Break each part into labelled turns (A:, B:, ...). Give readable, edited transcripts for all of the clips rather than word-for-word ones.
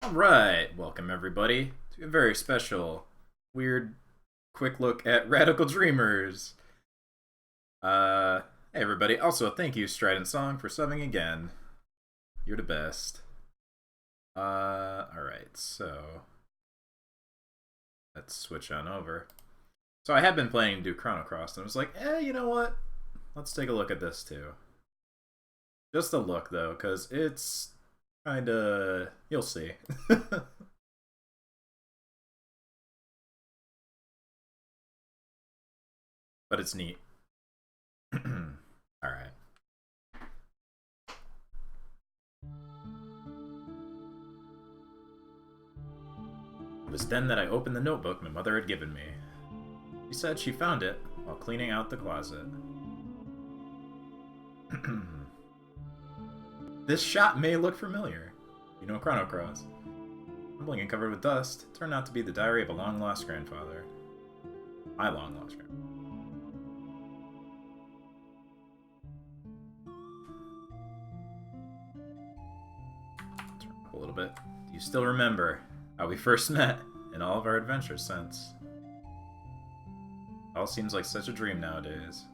A: Alright, welcome everybody to a very special, weird, quick look at Radical Dreamers. Hey everybody. Also, thank you, Strident Song, for subbing again. You're the best. Alright, so let's switch on over. So I have been planning to do Chrono Cross, and I was like, you know what? Let's take a look at this too. Just a look, though, because it's kinda... you'll see. But it's neat. Alright. It was then that I opened the notebook my mother had given me. She said she found it while cleaning out the closet. This shot may look familiar. You know Chrono Cross. Crumbling and covered with dust, turned out to be the diary of a long-lost grandfather. My long-lost grandfather. Turn up a little bit. Do you still remember how we first met and all of our adventures since? It all seems like such a dream nowadays.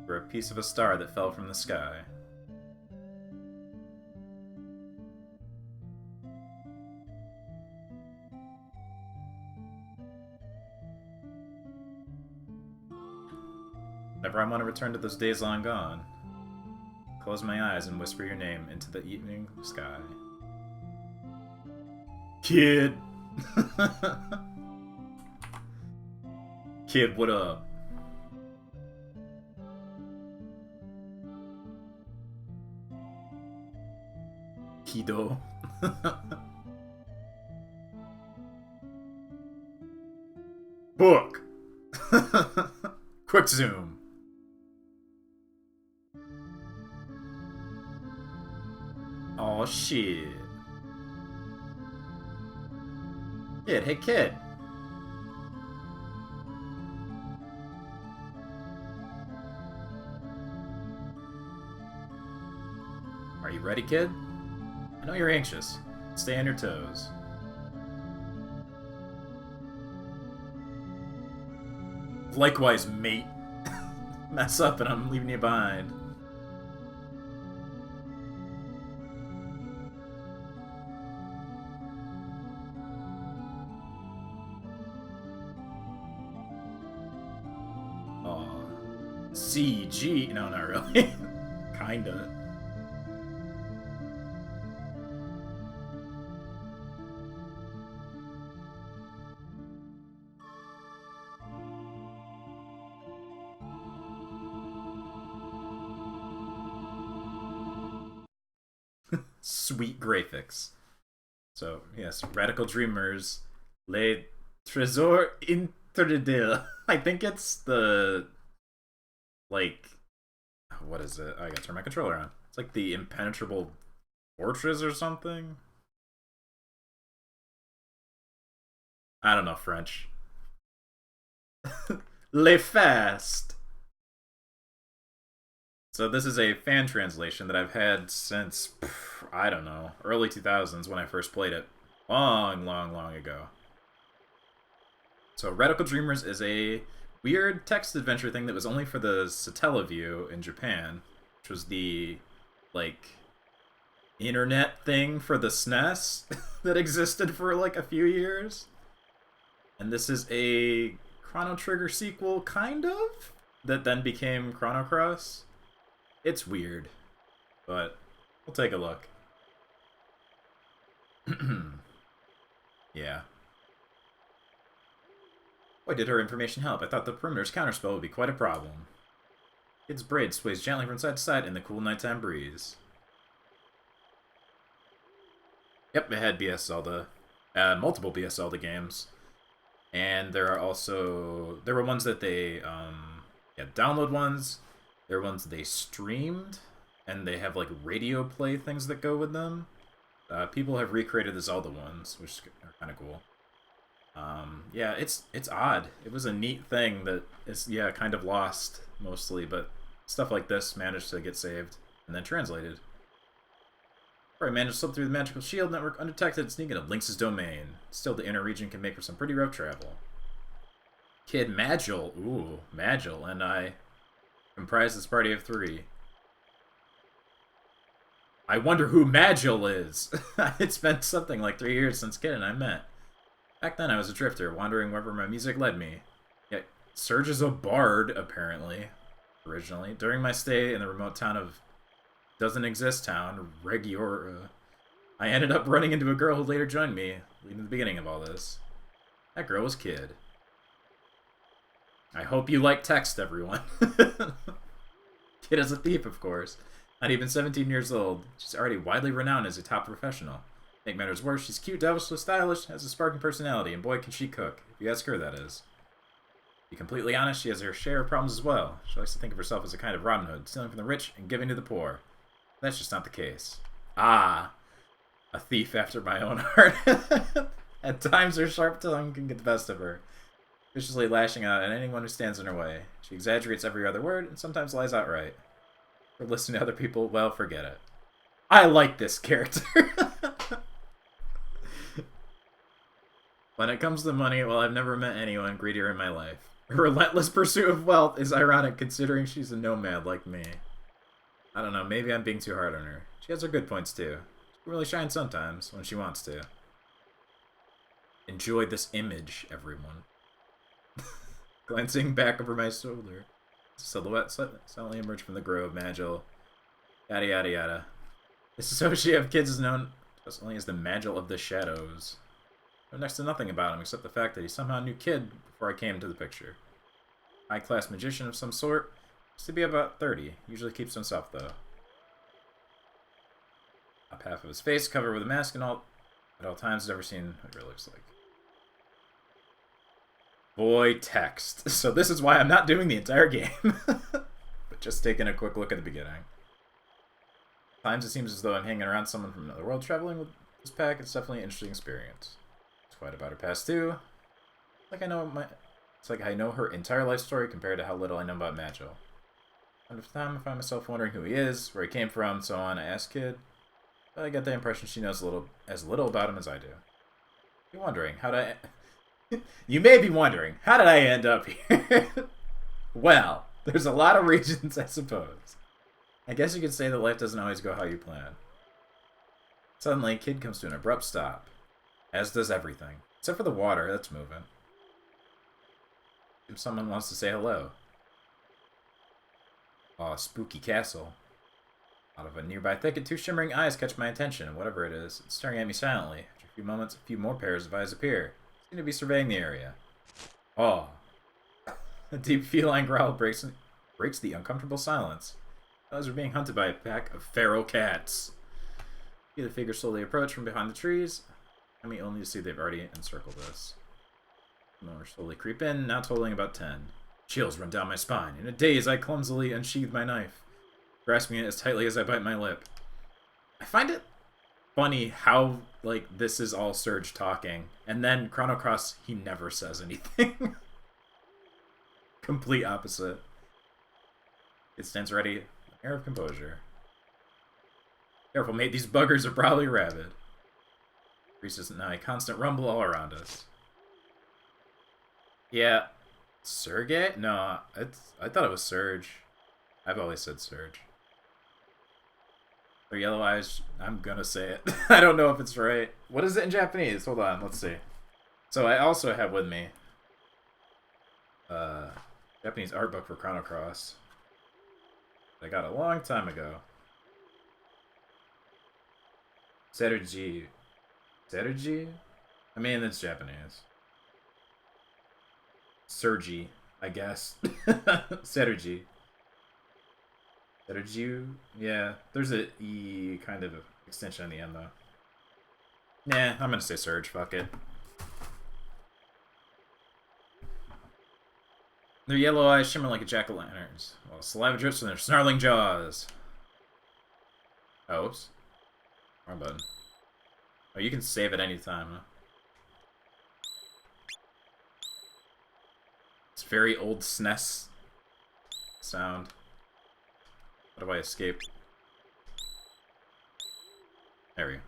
A: We're a piece of a star that fell from the sky. Whenever I want to return to those days long gone, close my eyes and whisper your name into the evening sky. Kid! Kid, what up? Kido. Book! Quick zoom. Oh shit. Kid, hey kid. Are you ready, kid? I know you're anxious. Stay on your toes. Likewise, mate. Mess up and I'm leaving you behind. CG? No, not really. Kinda. Sweet graphics. So, yes, Radical Dreamers, Le Trésor Interdit. I think it's the... like, what is it? I gotta turn my controller on. It's like the impenetrable fortress or something. I don't know French. Le Fast. So this is a fan translation that I've had since, I don't know, early 2000s when I first played it. Long, long, long ago. So Radical Dreamers is a weird text adventure thing that was only for the Satellaview in Japan, which was the, like, internet thing for the SNES that existed for, like, a few years. And this is a Chrono Trigger sequel, kind of, that then became Chrono Cross. It's weird, but we'll take a look. Yeah. Boy, did her information help. I thought the perimeter's counterspell would be quite a problem. Kid's braid sways gently from side to side in the cool nighttime breeze. Yep, it had BS Zelda. Multiple BS Zelda games. And there are also... there were ones that they... download ones. There are ones they streamed. And they have, like, radio play things that go with them. People have recreated the Zelda ones, which are kind of cool. Yeah, it's odd. It was a neat thing that is, yeah, kind of lost, mostly, but stuff like this managed to get saved and then translated. Or I managed to slip through the magical shield network undetected and sneak into Lynx's domain. Still, the inner region can make for some pretty rough travel. Kid Magil, ooh, Magil, and I comprise this party of 3. I wonder who Magil is! It's been something like 3 years since Kid and I met. Back then I was a drifter, wandering wherever my music led me. Yet Serge is a bard, apparently, originally. During my stay in the remote town of doesn't exist town, Regiora, I ended up running into a girl who later joined me, leading to the beginning of all this. That girl was Kid. I hope you like text, everyone. Kid is a thief, of course. Not even 17 years old. She's already widely renowned as a top professional. Make matters worse, she's cute, devilishly stylish, has a sparking personality, and boy can she cook. If you ask her, that is. To be completely honest, she has her share of problems as well. She likes to think of herself as a kind of Robin Hood, stealing from the rich and giving to the poor. That's just not the case. Ah, a thief after my own heart. At times, her sharp tongue can get the best of her, viciously lashing out at anyone who stands in her way. She exaggerates every other word and sometimes lies outright. For listening to other people, well, forget it. I like this character. When it comes to money, well, I've never met anyone greedier in my life. Her relentless pursuit of wealth is ironic considering she's a nomad like me. I don't know, maybe I'm being too hard on her. She has her good points too. She can really shine sometimes, when she wants to. Enjoy this image, everyone. Glancing back over my shoulder, a silhouette suddenly emerged from the grove, Magil. Yada yada yada. This associate of kids is known only as the Magil of the Shadows. I know next to nothing about him except the fact that he somehow knew Kid before I came into the picture. High-class magician of some sort. Used to be about 30. Usually keeps to himself, though. Top half of his face covered with a mask and all. At all times, I've never seen what it really looks like. Boy, text. So this is why I'm not doing the entire game. But just taking a quick look at the beginning. At times it seems as though I'm hanging around someone from another world traveling with this pack. It's definitely an interesting experience. It's quite about her past, too. It's like I know her entire life story compared to how little I know about Magil. Time to time, I find myself wondering who he is, where he came from, so on. I ask Kid, but I get the impression she knows as little about him as I do. You're wondering, You may be wondering, how did I end up here? Well, there's a lot of reasons, I suppose. I guess you could say that life doesn't always go how you plan. Suddenly, Kid comes to an abrupt stop, as does everything, except for the water that's moving. If someone wants to say hello. Oh, spooky castle. Out of a nearby thicket, two shimmering eyes catch my attention, and whatever it is, it's staring at me silently. After a few moments, a few more pairs of eyes appear. They seem to be surveying the area. Oh. A deep feline growl breaks the uncomfortable silence. Those are being hunted by a pack of feral cats. See the figure slowly approach from behind the trees. I mean, only to see they've already encircled us. More slowly creep in, now totaling about 10. Chills run down my spine. In a daze, I clumsily unsheathe my knife, grasping it as tightly as I bite my lip. I find it funny how, like, this is all Surge talking, and then Chrono Cross, he never says anything. Complete opposite. It stands ready, an air of composure. Careful, mate, these buggers are probably rabid. Grease is now a constant rumble all around us. Yeah. Sergey? No, I thought it was Surge. I've always said Surge. Or Yellow Eyes, I'm gonna say it. I don't know if it's right. What is it in Japanese? Hold on, let's see. So I also have with me Japanese art book for Chrono Cross. I got a long time ago. Seruji. Seruji? I mean, it's Japanese. Sergi, I guess. Seruji. Seruju? Yeah, there's a E kind of extension on the end, though. Nah, I'm gonna say Surge, fuck it. Their yellow eyes shimmer like a jack-o'-lanterns, while saliva drips from their snarling jaws. Oh, oops. Wrong button. Oh, you can save at any time, huh? It's very old SNES sound. How do I escape? There we go.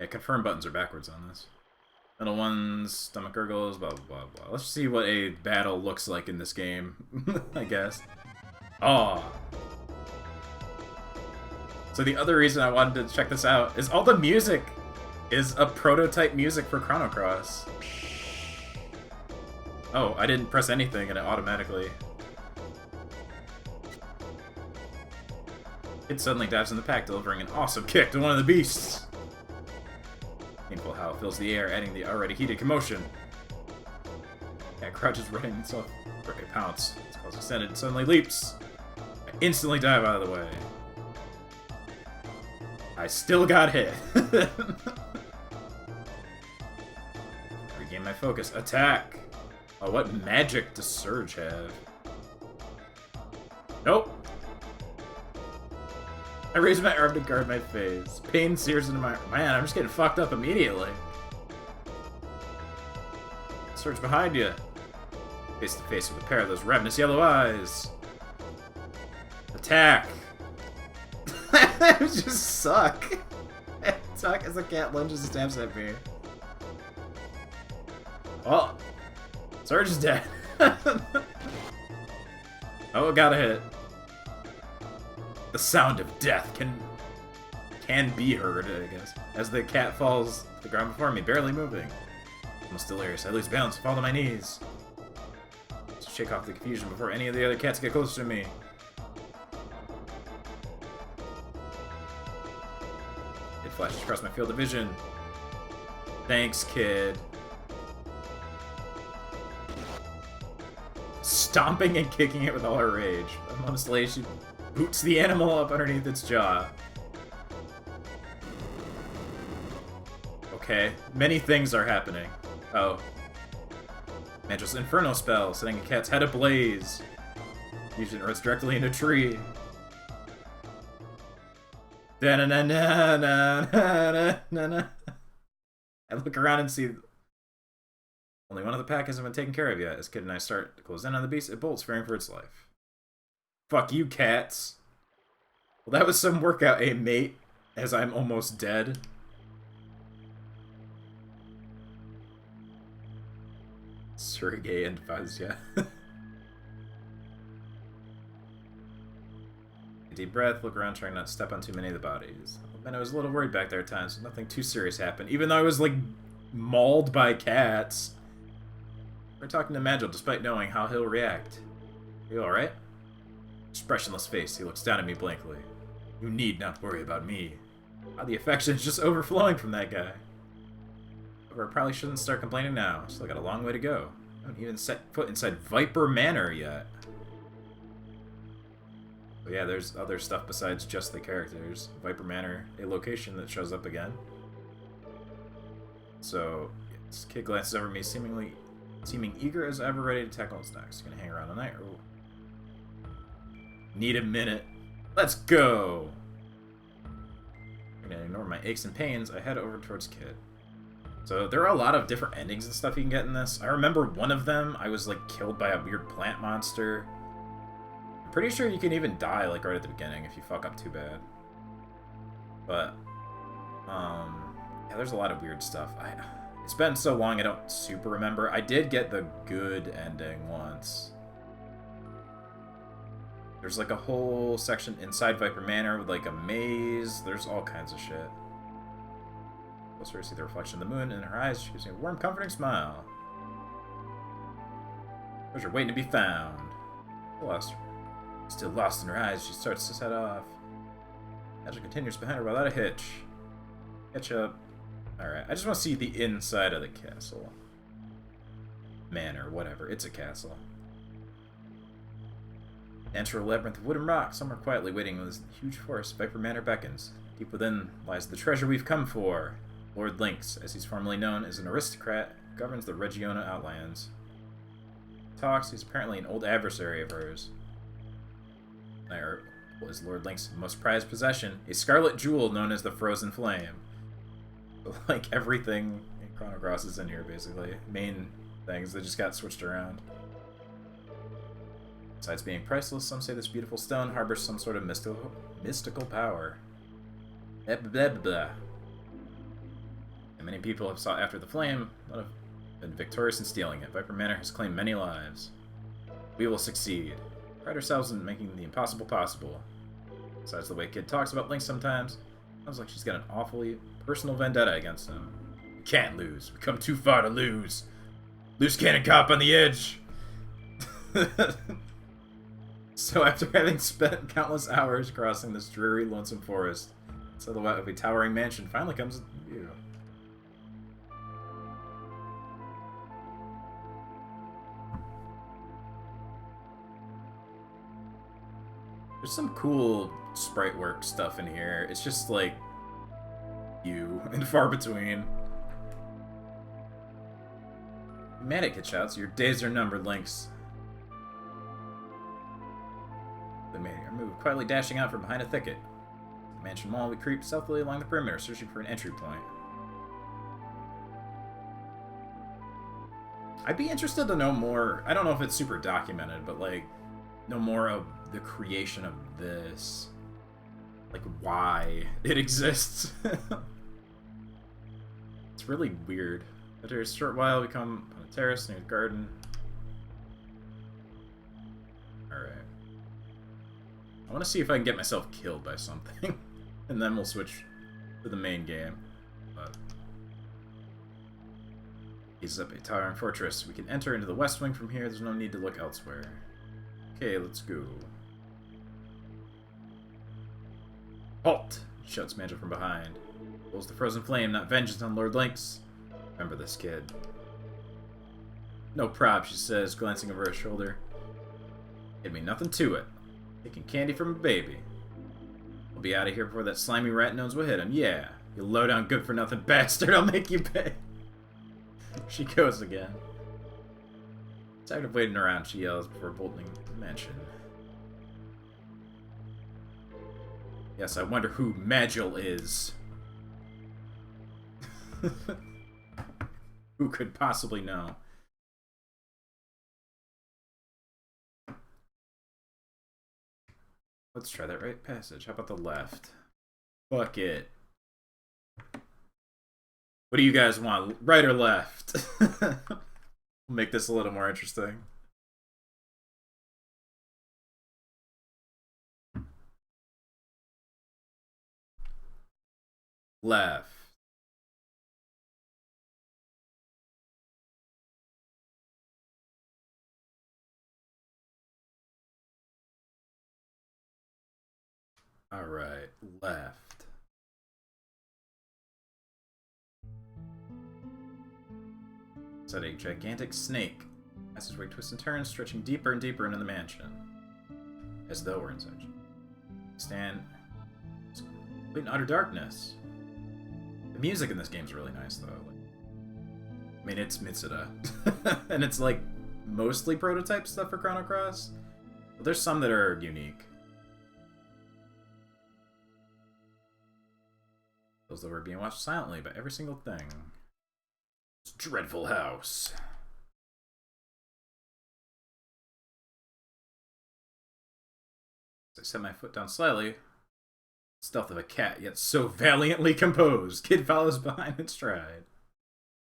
A: Yeah, confirm buttons are backwards on this. Middle ones, stomach gurgles, blah, blah, blah, blah. Let's see what a battle looks like in this game, I guess. Oh. So the other reason I wanted to check this out is all the music is a prototype music for Chrono Cross. Oh, I didn't press anything and it automatically... It suddenly dives in the pack, delivering an awesome kick to one of the beasts. Painful howl fills the air, adding the already heated commotion. Cat crouches, readying itself for a pounce. Its claws extended and suddenly leaps. I instantly dive out of the way. I still got hit. Gaining my focus. Attack! Oh, what magic does Surge have? Nope. I raise my arm to guard my face. Pain sears into my... Man, I'm just getting fucked up immediately. Surge behind you. Face to face with a pair of those ravenous yellow eyes. Attack! That would just suck. Attack as the cat lunges and stabs at me. Oh! Surge is dead. Oh, got a hit. The sound of death can be heard, I guess, as the cat falls to the ground before me, barely moving. Almost delirious. I lose balance, fall to my knees. Let's shake off the confusion before any of the other cats get closer to me. It flashes across my field of vision. Thanks, kid. Stomping and kicking it with all her rage. Honestly, she boots the animal up underneath its jaw. Okay, many things are happening. Oh. Mantra's Inferno spell, setting a cat's head ablaze. Fusion runs directly into a tree. Da-na-na-na-na-na-na-na. I look around and see only one of the pack hasn't been taken care of yet. As Kid and I start to close in on the beast, it bolts, fearing for its life. Fuck you, cats. Well, that was some workout, eh, mate? As I'm almost dead. Sergey and Vazia. Deep breath, look around, trying not to step on too many of the bodies. Man, I was a little worried back there at times. Nothing too serious happened, even though I was, like, mauled by cats. We're talking to Magil, despite knowing how he'll react. You alright? Expressionless face, he looks down at me blankly. You need not worry about me. Wow, the affection is just overflowing from that guy. However, I probably shouldn't start complaining now. Still got a long way to go. I haven't even set foot inside Viper Manor yet. But yeah, there's other stuff besides just the characters. Viper Manor, a location that shows up again. So, this kid glances over at me, seeming eager as ever, ready to tackle what's next. Gonna hang around all night, or... Need a minute. Let's go! I'm gonna ignore my aches and pains. I head over towards Kid. So there are a lot of different endings and stuff you can get in this. I remember one of them, I was like killed by a weird plant monster. I'm pretty sure you can even die like right at the beginning if you fuck up too bad. But, yeah, there's a lot of weird stuff. It's been so long I don't super remember. I did get the good ending once. There's like a whole section inside Viper Manor with like a maze. There's all kinds of shit. Closer to see the reflection of the moon in her eyes. She gives me a warm, comforting smile. Treasure waiting to be found. Still lost in her eyes, she starts to set off. Magic continues behind her without a hitch. Catch up. Alright, I just want to see the inside of the castle. Manor, whatever. It's a castle. Enter a labyrinth of wood and rock, somewhere quietly waiting in this huge forest. Viper Manor beckons. Deep within lies the treasure we've come for. Lord Lynx, as he's formerly known, is an aristocrat, governs the Regiona Outlands. Talks, he's apparently an old adversary of hers. Is Lord Lynx's most prized possession, a scarlet jewel known as the Frozen Flame. So, like, everything in Chrono Cross is in here, basically. Main things that just got switched around. Besides being priceless, some say this beautiful stone harbors some sort of mystical power. Blah, blah, blah, blah. And many people have sought after the flame, but have been victorious in stealing it. Viper Manor has claimed many lives. We will succeed. Pride ourselves in making the impossible possible. Besides the way Kid talks about Lynx sometimes, sounds like she's got an awfully personal vendetta against him. We can't lose. We come too far to lose. Loose cannon cop on the edge. So after having spent countless hours crossing this dreary, lonesome forest, the silhouette of a towering mansion finally comes into view. There's some cool sprite work stuff in here. It's just like few and far between. Manic hit shouts, your days are numbered, Lynx. The maniac moved, quietly dashing out from behind a thicket. The mansion wall, we creep stealthily along the perimeter, searching for an entry point. I'd be interested to know more. I don't know if it's super documented, but like, know more of the creation of this. Like, why it exists. It's really weird. After a short while, we come on a terrace near the garden. Alright. I want to see if I can get myself killed by something. And then we'll switch to the main game. But he's up a towering fortress. We can enter into the west wing from here. There's no need to look elsewhere. Okay, let's go. Halt! Shouts Mantle from behind. Pulls the frozen flame, not vengeance on Lord Lynx. Remember this kid. No prob, she says, glancing over her shoulder. It mean nothing to it. Taking candy from a baby. We'll be out of here before that slimy rat knows what hit him. Yeah, you low-down good-for-nothing bastard, I'll make you pay. She goes again. Tired of waiting around, she yells before bolting the mansion. Yes, I wonder who Magil is. Who could possibly know? Let's try that right passage. How about the left? Fuck it. What do you guys want? Right or left? Make this a little more interesting. Left. Alright, left. It's a gigantic snake. Passageway twists and turns, stretching deeper and deeper into the mansion. As though we're inside. Stand in utter darkness. The music in this game is really nice, though. I mean, it's Mitsuda. And it's, like, mostly prototype stuff for Chrono Cross. But there's some that are unique. Those that were being watched silently by every single thing. This dreadful house. As I set my foot down slightly, stealth of a cat, yet so valiantly composed. Kid follows behind in stride.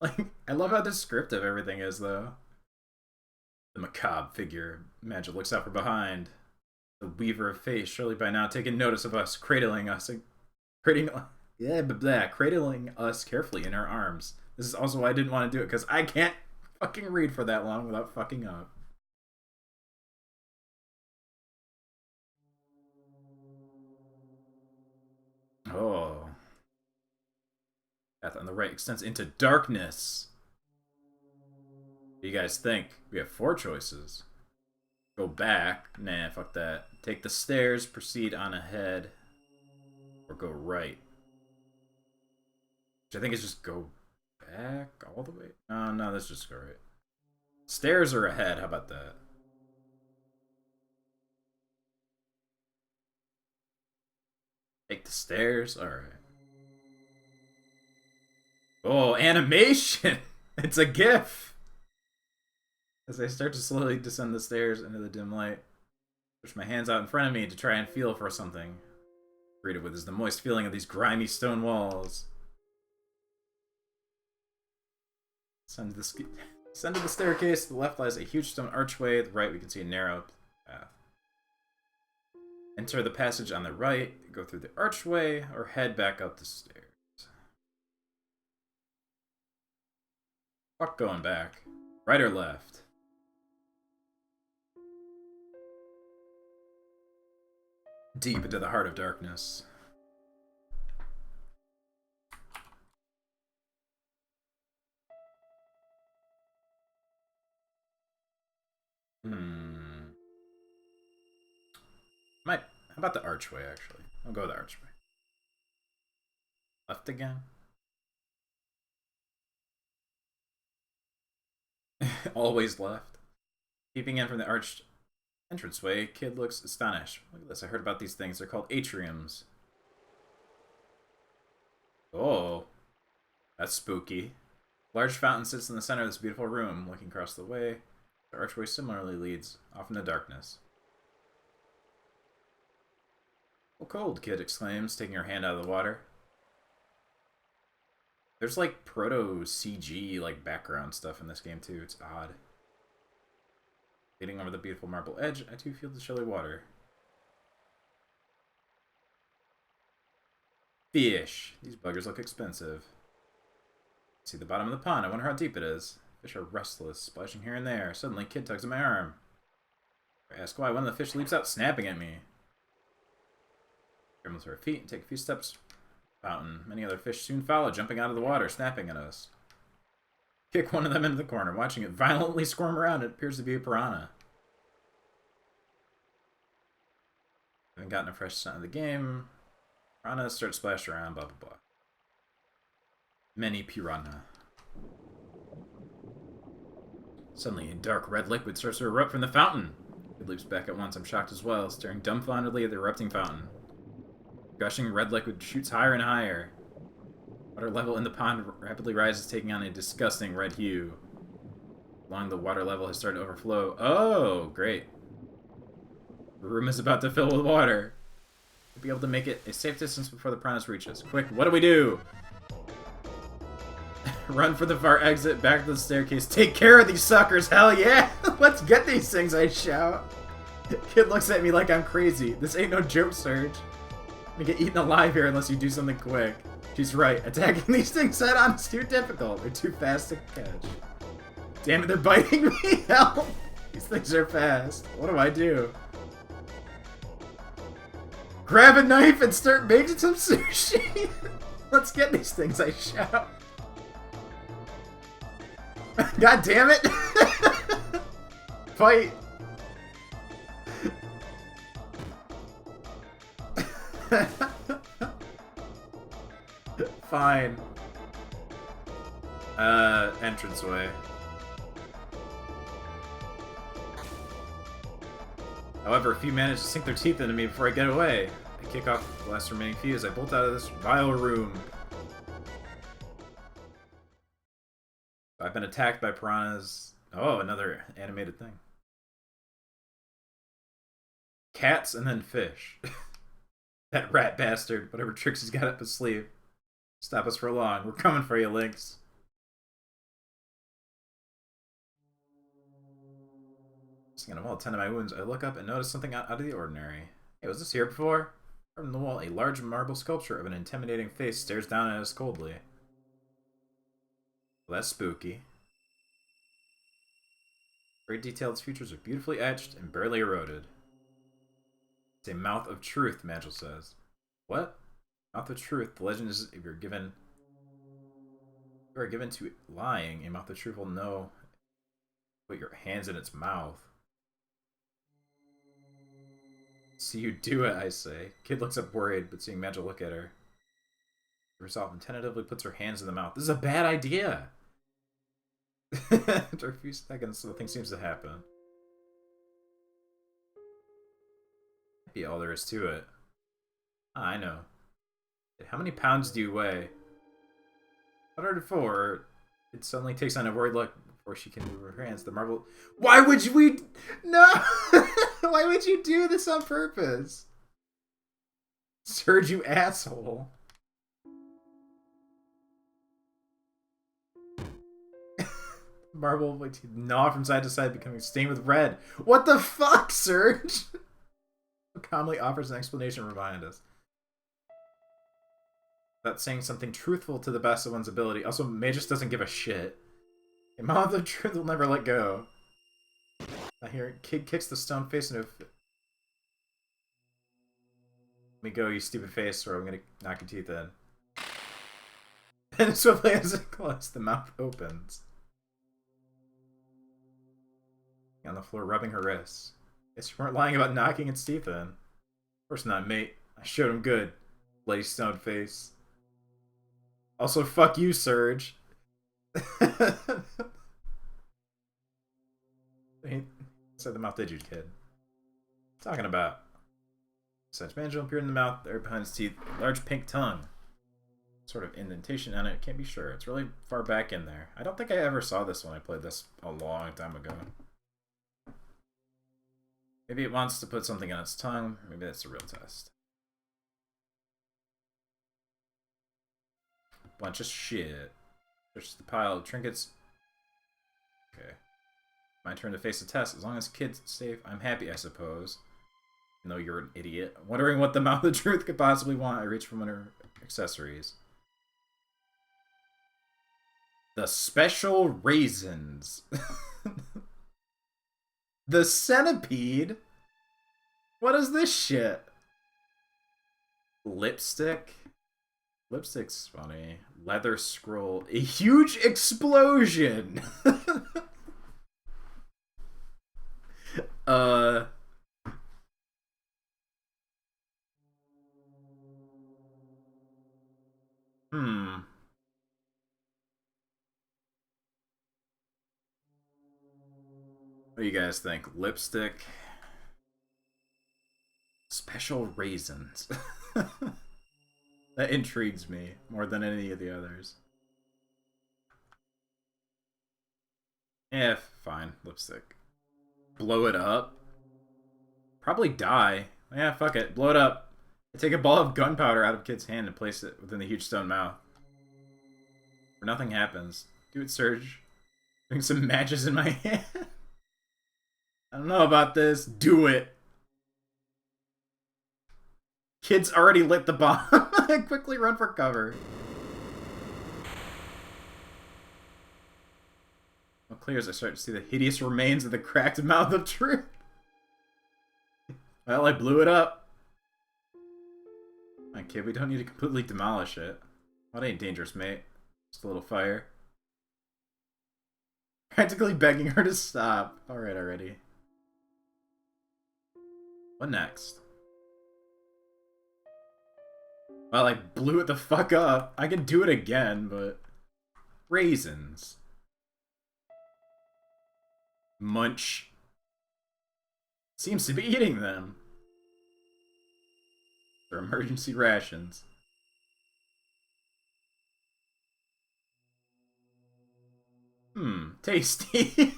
A: Like, I love how descriptive everything is, though. The macabre figure. Magic looks out from behind. The weaver of face, surely by now taking notice of us, cradling us carefully in her arms. This is also why I didn't want to do it, because I can't fucking read for that long without fucking up. Oh. Path on the right extends into darkness. What do you guys think? We have 4 choices. Go back. Nah, fuck that. Take the stairs, proceed on ahead, or go right. Which I think is just go back all the way. No, let's just go right. Stairs are ahead. How about that? Take the stairs. All right. Oh, animation! It's a GIF! As I start to slowly descend the stairs into the dim light, push my hands out in front of me to try and feel for something. Greeted with is the moist feeling of these grimy stone walls. Descend to the staircase. To the left lies a huge stone archway. To the right, we can see a narrow path. Enter the passage on the right, go through the archway, or head back up the stairs. Fuck going back. Right or left? Deep into the heart of darkness. How about the archway, actually? I'll go with the archway. Left again? Always left. Peeping in from the arched entranceway, kid looks astonished. Look at this, I heard about these things. They're called atriums. Oh, that's spooky. Large fountain sits in the center of this beautiful room. Looking across the way, the archway similarly leads off into darkness. Oh, cold, kid exclaims, taking her hand out of the water. There's like proto-CG like background stuff in this game too. It's odd. Leading over the beautiful marble edge, I too feel the chilly water. Fish. These buggers look expensive. See the bottom of the pond. I wonder how deep it is. Fish are restless, splashing here and there. Suddenly, kid tugs at my arm. I ask why. One of the fish leaps out, snapping at me. Scrambles to her feet and take a few steps. Fountain. Many other fish soon follow, jumping out of the water, snapping at us. Kick one of them into the corner, watching it violently squirm around. It appears to be a piranha. Haven't gotten a fresh scent of the game. Piranhas start splashing around, blah blah blah. Many piranha. Suddenly, a dark red liquid starts to erupt from the fountain. It leaps back at once. I'm shocked as well, staring dumbfoundedly at the erupting fountain. Gushing red liquid shoots higher and higher. Water level in the pond rapidly rises, taking on a disgusting red hue. Along the water level has started to overflow. Oh, great. The room is about to fill with water. We'll be able to make it a safe distance before the piranhas reach us. Quick, what do we do? Run for the far exit, back to the staircase. Take care of these suckers, hell yeah! Let's get these things, I shout. Kid looks at me like I'm crazy. This ain't no joke, Surge. I'm gonna get eaten alive here unless you do something quick. She's right. Attacking these things head on is too difficult. They're too fast to catch. Damn it, they're biting me! Help! These things are fast. What do I do? Grab a knife and start making some sushi! Let's get these things, I shout. God damn it! Fight! Fine. Entranceway. However, a few manage to sink their teeth into me before I get away. I kick off the last remaining fuse. I bolt out of this vile room. I've been attacked by piranhas. Oh, another animated thing. Cats and then fish. That rat bastard. Whatever tricks he's got up his sleeve. Stop us for long. We're coming for you, Lynx. Seeing of all 10 of my wounds, I look up and notice something out of the ordinary. Hey, was this here before? From the wall, a large marble sculpture of an intimidating face stares down at us coldly. Well, that's spooky. Very detailed features are beautifully etched and barely eroded. It's a mouth of truth, Magil says. What? Mouth of truth. The legend is if you are given to lying, a mouth of truth will know. Put your hands in its mouth. See you do it, I say. Kid looks up worried, but seeing Magil look at her, resolve and tentatively puts her hands in the mouth. This is a bad idea! After a few seconds, something seems to happen. Might be all there is to it. Ah, I know. How many pounds do you weigh? 104. It suddenly takes on a worried look before she can move her hands. The marble. Why would we? No! Why would you do this on purpose? Surge, you asshole. Marble gnaw from side to side, becoming stained with red. What the fuck, Surge? Calmly offers an explanation to remind us. That's saying something truthful to the best of one's ability. Also, Magus doesn't give a shit. A mouth of truth will never let go. I hear kid kicks the stone face into. Let me go, you stupid face, or I'm gonna knock your teeth in. And swiftly as it closes, the mouth opens. On the floor, rubbing her wrists. Guess you weren't lying about knocking its teeth in. Of course not, mate. I showed him good. Bloody stone face. Also, fuck you, Surge. Inside the mouth did you, kid? Talking about. Such mandible appeared in the mouth, there behind his teeth, a large pink tongue. Sort of indentation on it, can't be sure. It's really far back in there. I don't think I ever saw this when I played this a long time ago. Maybe it wants to put something on its tongue. Maybe that's a real test. Bunch of shit. There's the pile of trinkets. Okay. My turn to face the test. As long as kid's safe, I'm happy, I suppose. Even though you're an idiot. Wondering what the mouth of truth could possibly want, I reach for one of her accessories. The special raisins. The centipede? What is this shit? Lipstick? Lipstick's funny. Leather scroll. A huge explosion! What do you guys think? Lipstick? Special raisins. That intrigues me more than any of the others. Yeah, fine. Lipstick. Blow it up? Probably die. Yeah, fuck it. Blow it up. I take a ball of gunpowder out of kid's hand and place it within the huge stone mouth. Where nothing happens. Do it, Surge. Doing some matches in my hand. I don't know about this. Do it. Kid's already lit the bomb. I quickly run for cover. Well, clear as I start to see the hideous remains of the cracked mouth of truth. Well, I blew it up. My kid, we don't need to completely demolish it. That ain't dangerous, mate. Just a little fire. Practically begging her to stop. Alright already. What next? Well, I blew it the fuck up. I can do it again, but... Raisins. Munch. Seems to be eating them. They're emergency rations. Tasty.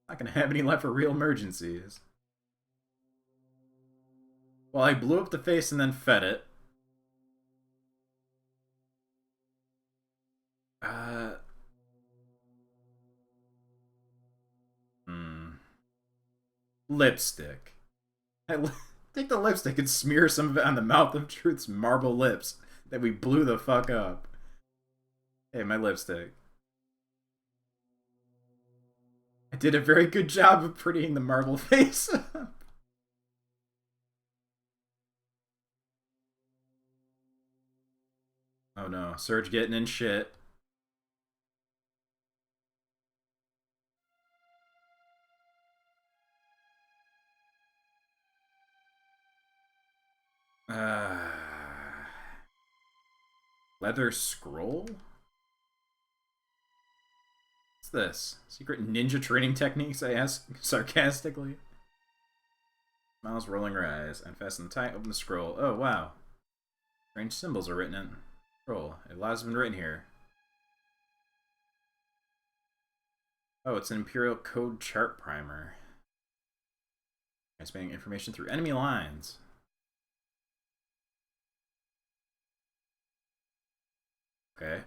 A: Not gonna have any left for real emergencies. Well, I blew up the face and then fed it. Lipstick. Take the lipstick and smear some of it on the mouth of Truth's marble lips that we blew the fuck up. Hey, my lipstick. I did a very good job of prettying the marble face. Oh no, Surge getting in shit. Leather scroll? What's this? Secret ninja training techniques, I ask sarcastically. Smiles rolling her eyes. Unfasten the tie, open the scroll. Oh, wow. Strange symbols are written in. Scroll. A lot has been written here. Oh, it's an Imperial Code chart primer. Transmitting information through enemy lines. Okay.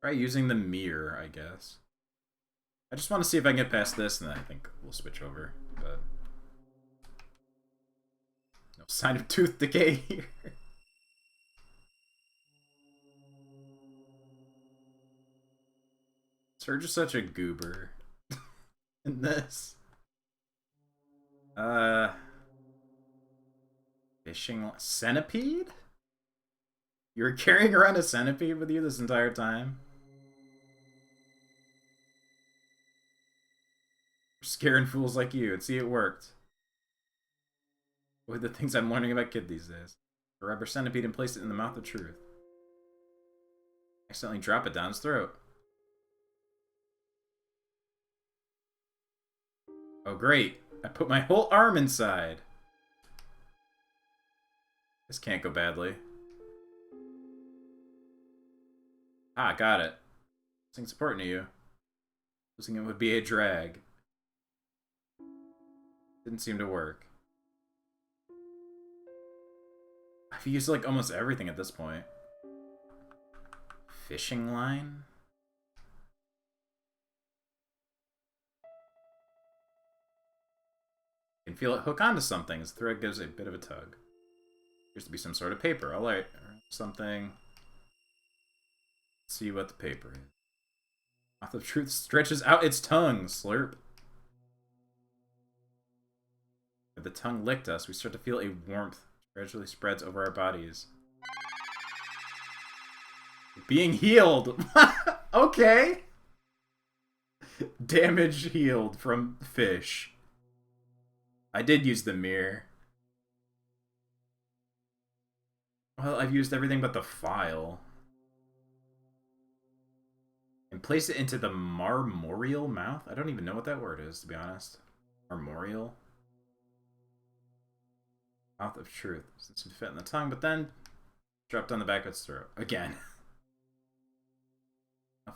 A: Try using the mirror, I guess. I just want to see if I can get past this, and then I think we'll switch over. But no sign of tooth decay here. Surge is such a goober in this. Fishing centipede? You were carrying around a centipede with you this entire time? Scaring fools like you, and see it worked. What are the things I'm learning about kid these days? A rubber centipede and place it in the mouth of truth. Accidentally drop it down his throat. Oh, great. I put my whole arm inside. This can't go badly. Ah, got it. This thing's important to you. Losing it would be a drag. Didn't seem to work. I've used like almost everything at this point. Fishing line? You can feel it hook onto something as the thread gives a bit of a tug. Appears to be some sort of paper. Alright, something. Let's see what the paper is. Mouth of Truth stretches out its tongue. Slurp. If the tongue licked us, we start to feel a warmth gradually spreads over our bodies. Being healed! Okay! Damage healed from fish. I did use the mirror. Well, I've used everything but the file. And place it into the marmoreal mouth? I don't even know what that word is, to be honest. Marmoreal? Mouth of Truth. Since it fit in the tongue, but then dropped on the back of its throat. Again.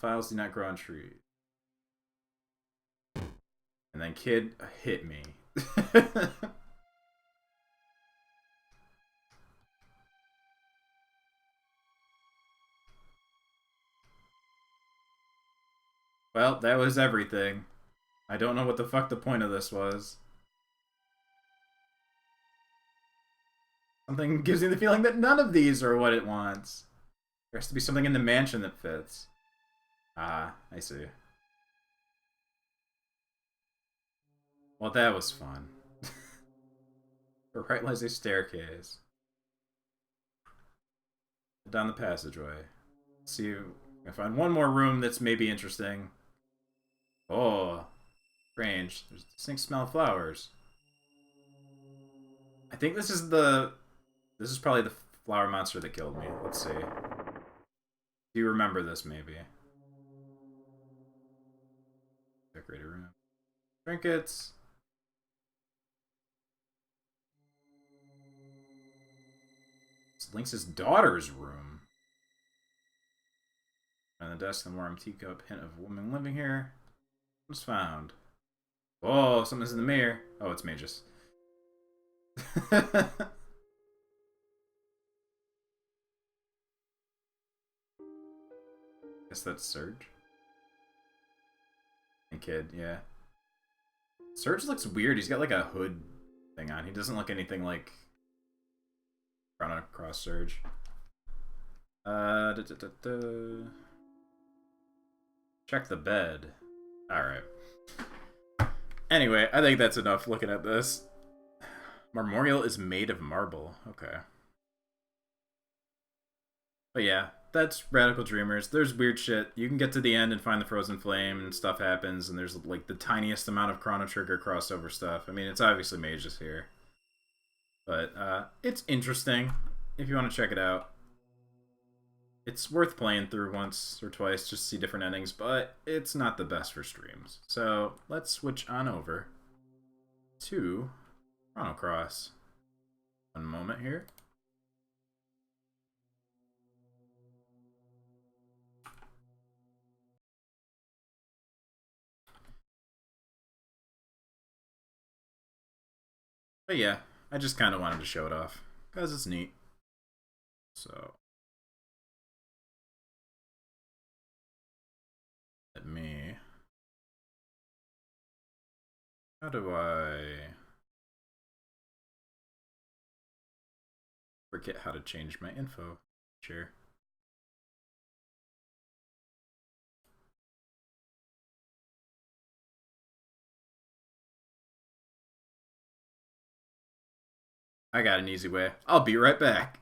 A: Files do not grow on trees. And then kid hit me. Well, that was everything. I don't know what the fuck the point of this was. Something gives me the feeling that none of these are what it wants. There has to be something in the mansion that fits. Ah, I see. Well, that was fun. Right lies a staircase. Down the passageway. Let's see if I find one more room that's maybe interesting. Oh, strange. There's a distinct smell of flowers. I think this is probably the flower monster that killed me. Let's see. Do you remember this, maybe? Decorated room. Trinkets. It's Lynx's daughter's room. On the desk, the warm teacup, hint of a woman living here. What's found? Oh, something's in the mirror. Oh, it's Magus. Guess that's Surge. And Kid, yeah. Surge looks weird. He's got like a hood thing on. He doesn't look anything like Chrono Cross Surge. Check the bed. Alright. Anyway, I think that's enough looking at this. Marmoreal is made of marble. Okay. But yeah, that's Radical Dreamers. There's weird shit. You can get to the end and find the Frozen Flame and stuff happens, and there's like the tiniest amount of Chrono Trigger crossover stuff. I mean, it's obviously Magus here. But it's interesting if you want to check it out. It's worth playing through once or twice just to see different endings, but it's not the best for streams. So let's switch on over to Chrono Cross. One moment here. But yeah, I just kind of wanted to show it off because it's neat. So let me. How do I forget how to change my info? Sure. I got an easy way. I'll be right back.